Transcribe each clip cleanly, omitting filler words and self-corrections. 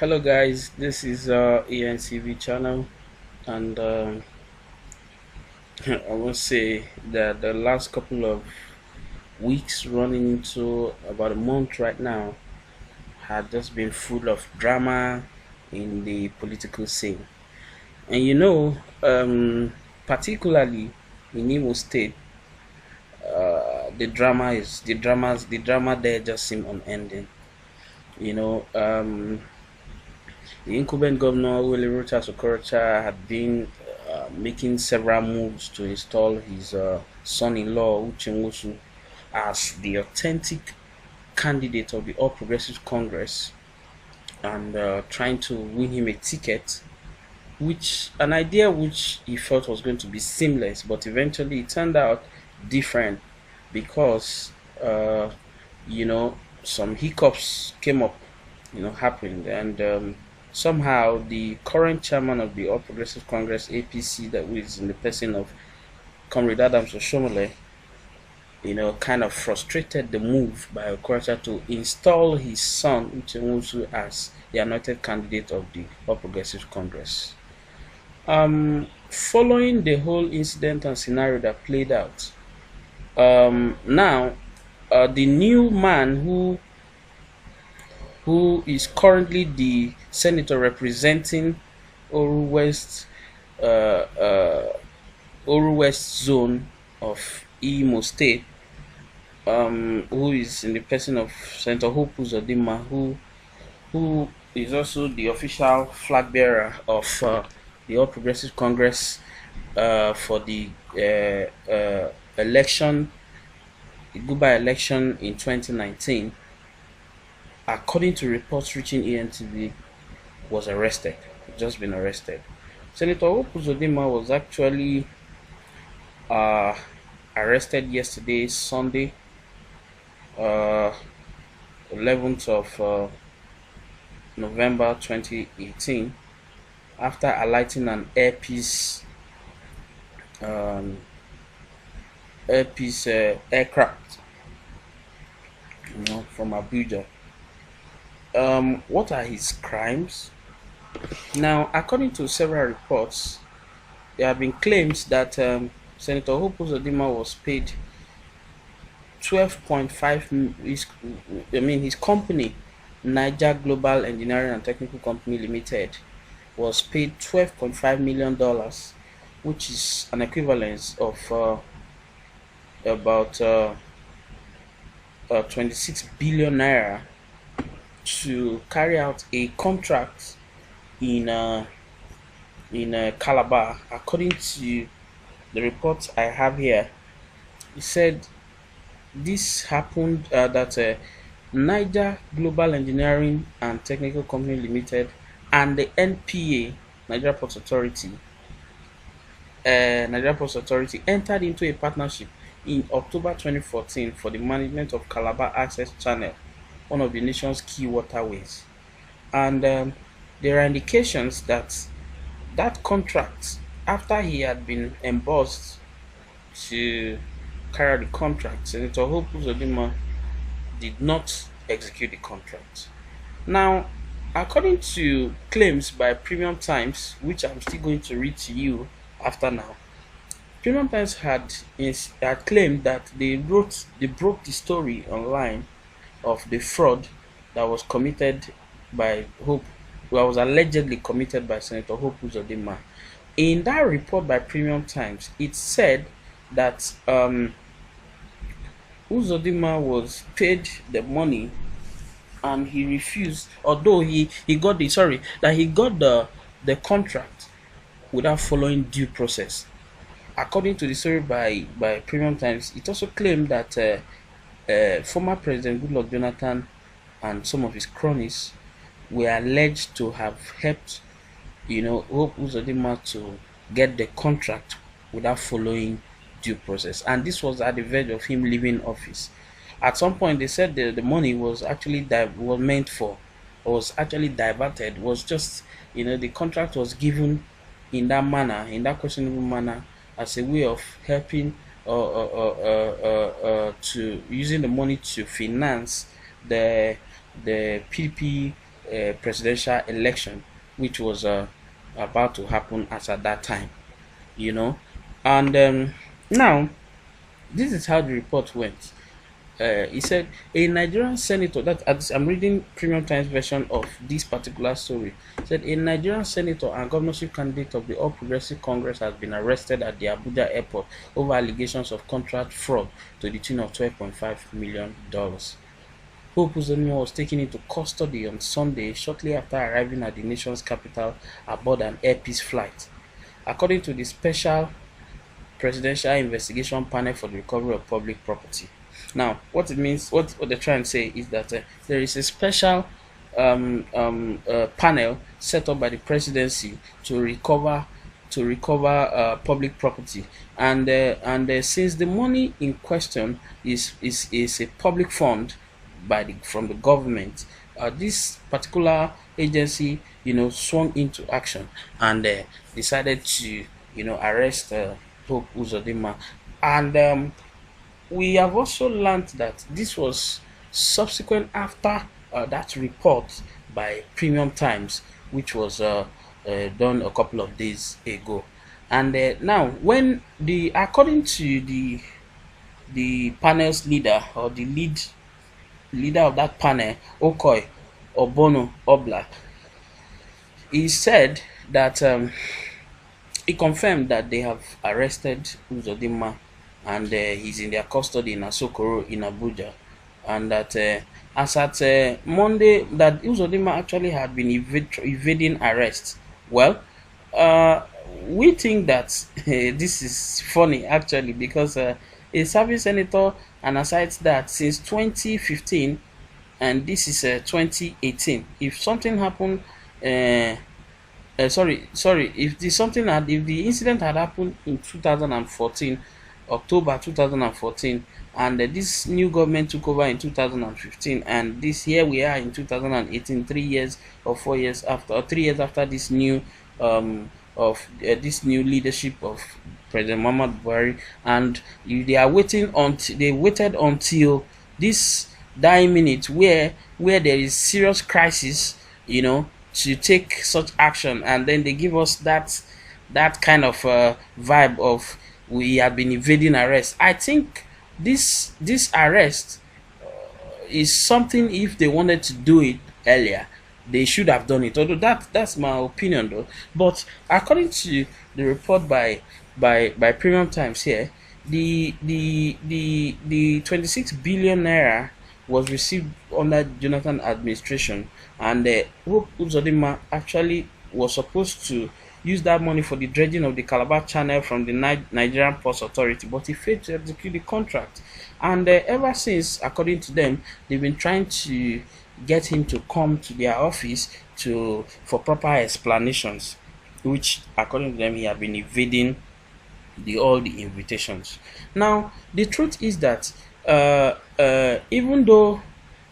Hello guys, this is ENCV channel, and I must say that the last couple of weeks, running into about a month right now, had just been full of drama in the political scene. And particularly in Imo State, the drama there just seem unending. You know, the incumbent governor Willie Rutas Okorocha had been making several moves to install his son-in-law Uchenwosu as the authentic candidate of the All Progressives Congress, and trying to win him a ticket, which an idea which he felt was going to be seamless, but eventually it turned out different because some hiccups came up, happened, and somehow the current chairman of the All Progressive Congress APC, that is in the person of Comrade Adams Oshomole, kind of frustrated the move by Okorocha to install his son Uchenwosu as the anointed candidate of the All Progressive Congress. Following the whole incident and scenario that played out, now the new man who is currently the senator representing Oru West, Oru West zone of Imo State, who is in the person of Senator Hope Uzodinma, who is also the official flag bearer of the All Progressive Congress for the election, the goodbye election in 2019. According to reports reaching ENTV, was arrested, just been arrested. Senator Hope Uzodinma was actually arrested yesterday, Sunday, 11th of November 2018, after alighting an airpiece aircraft, from Abuja. What are his crimes? Now, according to several reports, there have been claims that Senator Hope Uzodinma was paid 12.5. His company, Niger Global Engineering and Technical Company Limited, was paid $12.5 million, which is an equivalence of about 26 billion naira, to carry out a contract in Calabar. According to the reports I have here, he said this happened that Niger Global Engineering and Technical Company Limited and the NPA, Nigeria Ports Authority, entered into a partnership in October 2014 for the management of Calabar Access Channel, one of the nation's key waterways. And there are indications that that contract, after he had been embossed to carry out the contract, Senator Hope Uzodinma did not execute the contract. Now, according to claims by Premium Times, which I'm still going to read to you after now, Premium Times had claimed that they broke the story online of the fraud that was committed by Hope, was allegedly committed by Senator Hope Uzodinma. In that report by Premium Times, it said that Uzodinma was paid the money and he refused, although he got the contract without following due process. According to the story by Premium Times, it also claimed that former President Goodluck Jonathan and some of his cronies were alleged to have helped, Hope Uzodinma to get the contract without following due process, and this was at the verge of him leaving office. At some point, they said the money was actually was actually diverted. Was just, the contract was given in that manner, in that questionable manner, as a way of helping to using the money to finance the PDP presidential election, which was about to happen as at that time, you know. And now, this is how the report went. He said a Nigerian senator, I'm reading Premium Times version of this particular story. He said a Nigerian senator and governorship candidate of the All Progressive Congress has been arrested at the Abuja airport over allegations of contract fraud to the tune of $12.5 million. Hope Uzodinma was taken into custody on Sunday shortly after arriving at the nation's capital aboard an APC flight. According to the Special Presidential Investigation Panel for the Recovery of Public Property. Now, what it means, what they're trying to say is that there is a special panel set up by the presidency to recover public property, and since the money in question is a public fund from the government, this particular agency, swung into action and decided to arrest Hope Uzodinma. And we have also learned that this was subsequent after that report by Premium Times, which was done a couple of days ago. And now, according to the panel's leader, or the leader of that panel, Okoy Obono Obla, he said that he confirmed that they have arrested Uzodinma and he's in their custody in Asokoro in Abuja, and that as at Monday, that Uzodinma actually had been evading arrest. Well, we think that this is funny actually, because a serving senator, and aside that, since 2015, and this is 2018. If something happened, if the incident had happened in 2014, October 2014, and this new government took over in 2015, and this year we are in 2018, 3 years or 4 years after, or 3 years after this new this new leadership of President Muhammadu Buhari, and they waited until this dying minute where there is serious crisis, to take such action, and then they give us that kind of vibe of we have been evading arrest. I think this arrest is something, if they wanted to do it earlier, they should have done it. Although that's my opinion though. But according to the report by Premium Times here, the 26 billion naira was received under Jonathan administration, and Hope Uzodinma actually was supposed to use that money for the dredging of the Calabar Channel from the Nigerian Ports Authority, but he failed to execute the contract. And ever since, according to them, they've been trying to get him to come to their office for proper explanations, which, according to them, he had been evading all the invitations. Now, the truth is that even though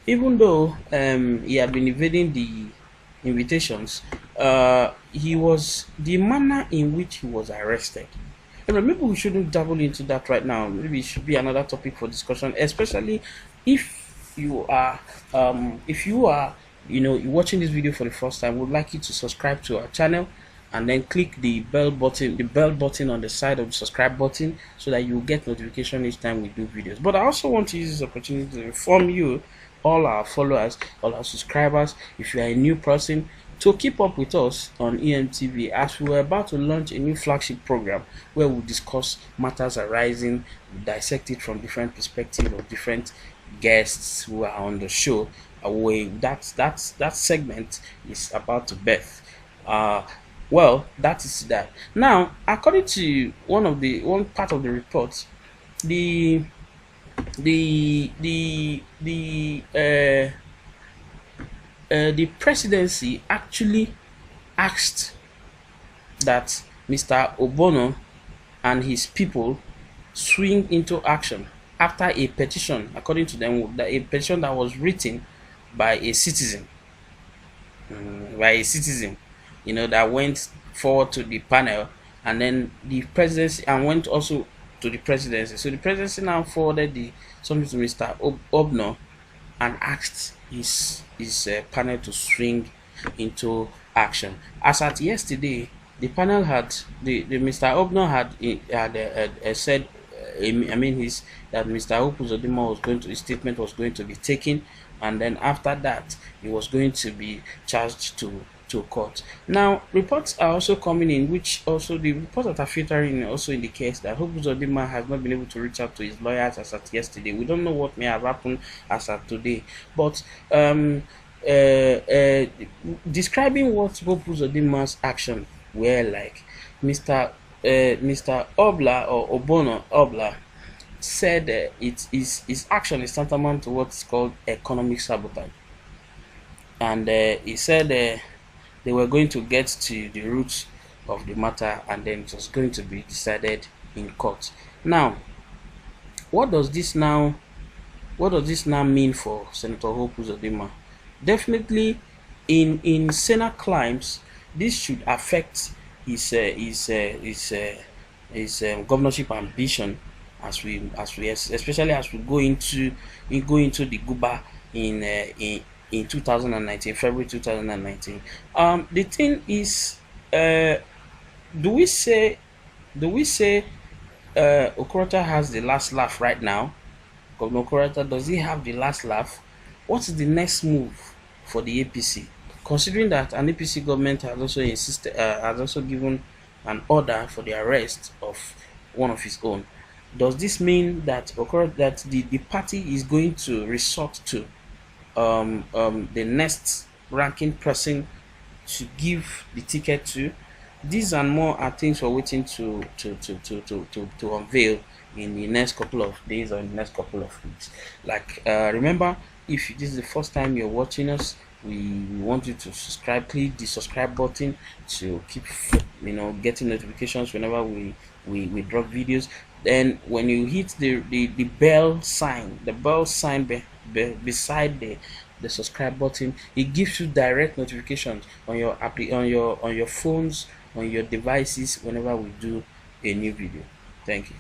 he had been evading the invitations, the manner in which he was arrested. And maybe we shouldn't dabble into that right now. Maybe it should be another topic for discussion, especially if you are watching this video for the first time. We'd like you to subscribe to our channel, and then click the bell button on the side of the subscribe button, so that you will get notification each time we do videos. But I also want to use this opportunity to inform you, all our followers, all our subscribers, if you are a new person, to keep up with us on EMTV, as we are about to launch a new flagship program where we discuss matters arising, dissect it from different perspectives of different guests who are on the show. That segment is about to birth. Well, that is that. Now, according to one part of the report, the presidency actually asked that Mr. Obono and his people swing into action after a petition, according to them, a petition that was written by a citizen, that went forward to the panel, and then the presidency, and went also to the presidency. So the presidency now forwarded something to Mr. Obno, and asked his panel to swing into action. As at yesterday, the panel had the Mr. Obno had said, I mean, his that Mr. Uzodinma was going to, his statement was going to be taken, and then after that, he was going to be charged to court. Now, reports are also coming in, which also the reports that are filtering in also indicates that Uzodinma has not been able to reach out to his lawyers as at yesterday. We don't know what may have happened as at today, but describing what Uzodinma's action were like, Mr. Obla or Obono Obla said his action is tantamount to what's called economic sabotage, and he said they were going to get to the roots of the matter, and then it was going to be decided in court. Now, what does this now mean for Senator Hope Uzodinma? Definitely, in Senate climes, this should affect his governorship ambition, as we especially as we go into the Guba in 2019, February 2019. The thing is, do we say Okorota has the last laugh right now? Governor Okorota, does he have the last laugh? What is the next move for the APC? Considering that an APC government has also given an order for the arrest of one of his own, does this mean that the party is going to resort to the next ranking person to give the ticket to? These and more are things we're waiting to unveil in the next couple of days or in the next couple of weeks. Like, remember, if this is the first time you're watching us, we want you to subscribe. Click the subscribe button to keep getting notifications whenever we drop videos. Then when you hit the bell sign, beside the subscribe button, it gives you direct notifications on your on your phones, on your devices, whenever we do a new video. Thank you.